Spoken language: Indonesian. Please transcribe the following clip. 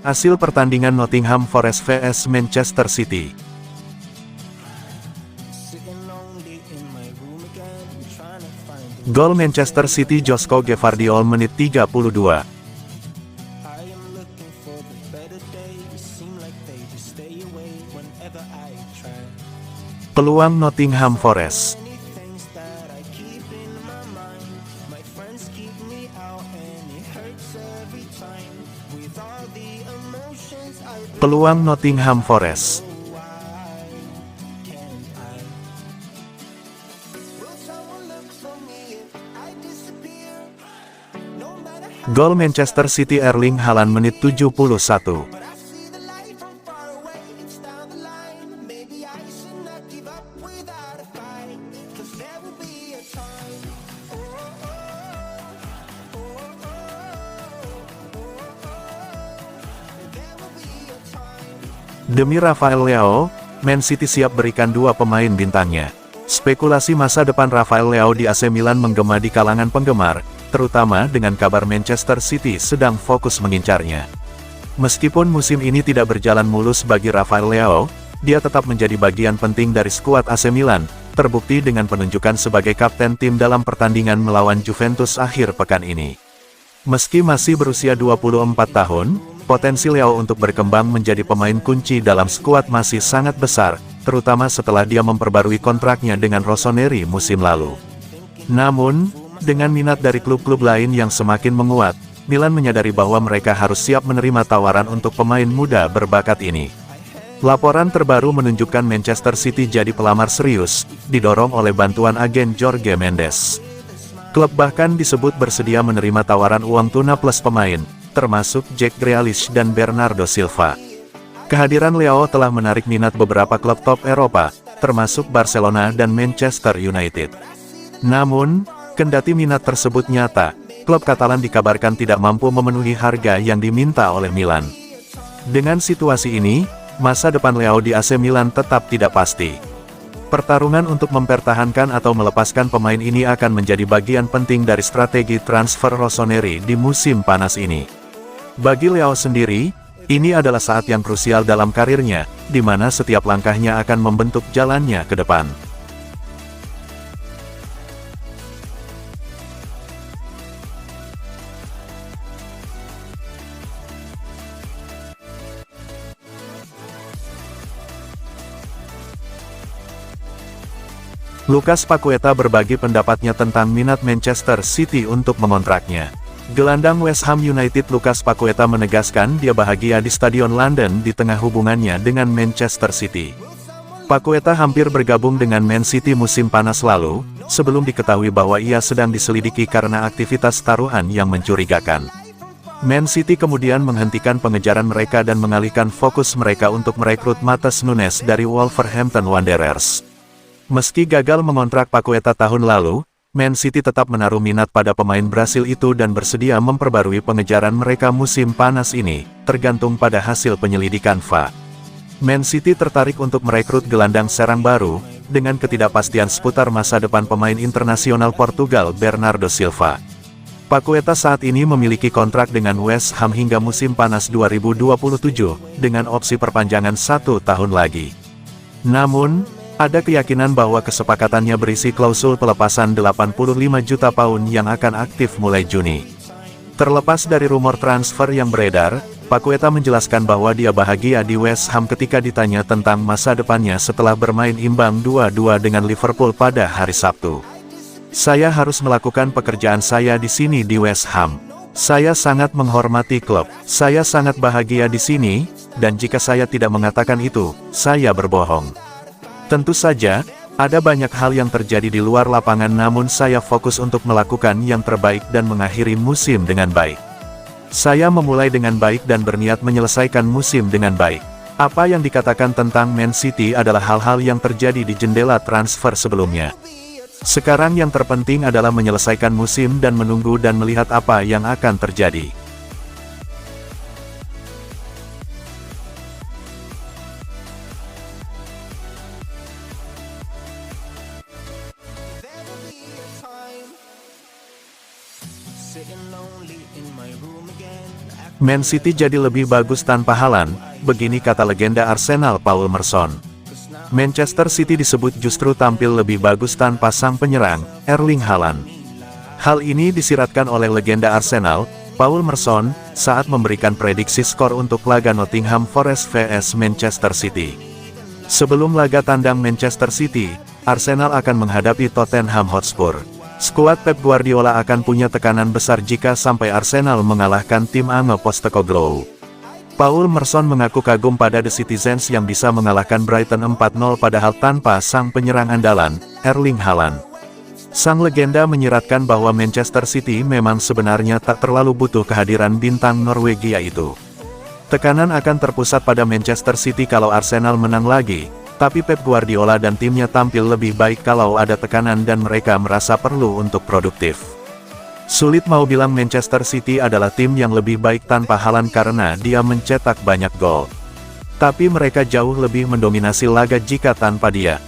Hasil pertandingan Nottingham Forest vs Manchester City. Gol Manchester City Josko Gvardiol menit 32. Peluang Nottingham Forest. Peluang Nottingham Forest. Gol Manchester City Erling Haaland menit 71. Demi Rafael Leao, Man City siap berikan dua pemain bintangnya. Spekulasi masa depan Rafael Leao di AC Milan menggema di kalangan penggemar, terutama dengan kabar Manchester City sedang fokus mengincarnya. Meskipun musim ini tidak berjalan mulus bagi Rafael Leao, dia tetap menjadi bagian penting dari skuad AC Milan, terbukti dengan penunjukan sebagai kapten tim dalam pertandingan melawan Juventus akhir pekan ini. Meski masih berusia 24 tahun, potensi Leao untuk berkembang menjadi pemain kunci dalam skuad masih sangat besar, terutama setelah dia memperbarui kontraknya dengan Rossoneri musim lalu. Namun, dengan minat dari klub-klub lain yang semakin menguat, Milan menyadari bahwa mereka harus siap menerima tawaran untuk pemain muda berbakat ini. Laporan terbaru menunjukkan Manchester City jadi pelamar serius, didorong oleh bantuan agen Jorge Mendes. Klub bahkan disebut bersedia menerima tawaran uang tunai plus pemain, termasuk Jack Grealish dan Bernardo Silva. Kehadiran Leao telah menarik minat beberapa klub top Eropa, termasuk Barcelona dan Manchester United. Namun, kendati minat tersebut nyata, klub Katalan dikabarkan tidak mampu memenuhi harga yang diminta oleh Milan. Dengan situasi ini, masa depan Leao di AC Milan tetap tidak pasti. Pertarungan untuk mempertahankan atau melepaskan pemain ini akan menjadi bagian penting dari strategi transfer Rossoneri di musim panas ini. Bagi Leao sendiri, ini adalah saat yang krusial dalam karirnya, di mana setiap langkahnya akan membentuk jalannya ke depan. Lucas Paqueta berbagi pendapatnya tentang minat Manchester City untuk mengontraknya. Gelandang West Ham United Lucas Paqueta menegaskan dia bahagia di Stadion London di tengah hubungannya dengan Manchester City. Paqueta hampir bergabung dengan Man City musim panas lalu, sebelum diketahui bahwa ia sedang diselidiki karena aktivitas taruhan yang mencurigakan. Man City kemudian menghentikan pengejaran mereka dan mengalihkan fokus mereka untuk merekrut Matheus Nunes dari Wolverhampton Wanderers. Meski gagal mengontrak Paqueta tahun lalu, Man City tetap menaruh minat pada pemain Brasil itu dan bersedia memperbarui pengejaran mereka musim panas ini, tergantung pada hasil penyelidikan VAR. Man City tertarik untuk merekrut gelandang serang baru, dengan ketidakpastian seputar masa depan pemain internasional Portugal Bernardo Silva. Paqueta saat ini memiliki kontrak dengan West Ham hingga musim panas 2027, dengan opsi perpanjangan 1 tahun lagi. Namun, ada keyakinan bahwa kesepakatannya berisi klausul pelepasan 85 juta pound yang akan aktif mulai Juni. Terlepas dari rumor transfer yang beredar, Paqueta menjelaskan bahwa dia bahagia di West Ham ketika ditanya tentang masa depannya setelah bermain imbang 2-2 dengan Liverpool pada hari Sabtu. "Saya harus melakukan pekerjaan saya di sini di West Ham. Saya sangat menghormati klub. Saya sangat bahagia di sini, dan jika saya tidak mengatakan itu, saya berbohong. Tentu saja, ada banyak hal yang terjadi di luar lapangan namun saya fokus untuk melakukan yang terbaik dan mengakhiri musim dengan baik. Saya memulai dengan baik dan berniat menyelesaikan musim dengan baik." Apa yang dikatakan tentang Man City adalah hal-hal yang terjadi di jendela transfer sebelumnya. Sekarang yang terpenting adalah menyelesaikan musim dan menunggu dan melihat apa yang akan terjadi. Man City jadi lebih bagus tanpa Haaland, begini kata legenda Arsenal Paul Merson. Manchester City disebut justru tampil lebih bagus tanpa sang penyerang, Erling Haaland. Hal ini disiratkan oleh legenda Arsenal, Paul Merson, saat memberikan prediksi skor untuk laga Nottingham Forest vs Manchester City. Sebelum laga tandang Manchester City, Arsenal akan menghadapi Tottenham Hotspur. Skuad Pep Guardiola akan punya tekanan besar jika sampai Arsenal mengalahkan tim Ange Postecoglou. Paul Merson mengaku kagum pada The Citizens yang bisa mengalahkan Brighton 4-0 padahal tanpa sang penyerang andalan, Erling Haaland. Sang legenda menyiratkan bahwa Manchester City memang sebenarnya tak terlalu butuh kehadiran bintang Norwegia itu. Tekanan akan terpusat pada Manchester City kalau Arsenal menang lagi, tapi Pep Guardiola dan timnya tampil lebih baik kalau ada tekanan dan mereka merasa perlu untuk produktif. Sulit mau bilang Manchester City adalah tim yang lebih baik tanpa Haaland karena dia mencetak banyak gol. Tapi mereka jauh lebih mendominasi laga jika tanpa dia.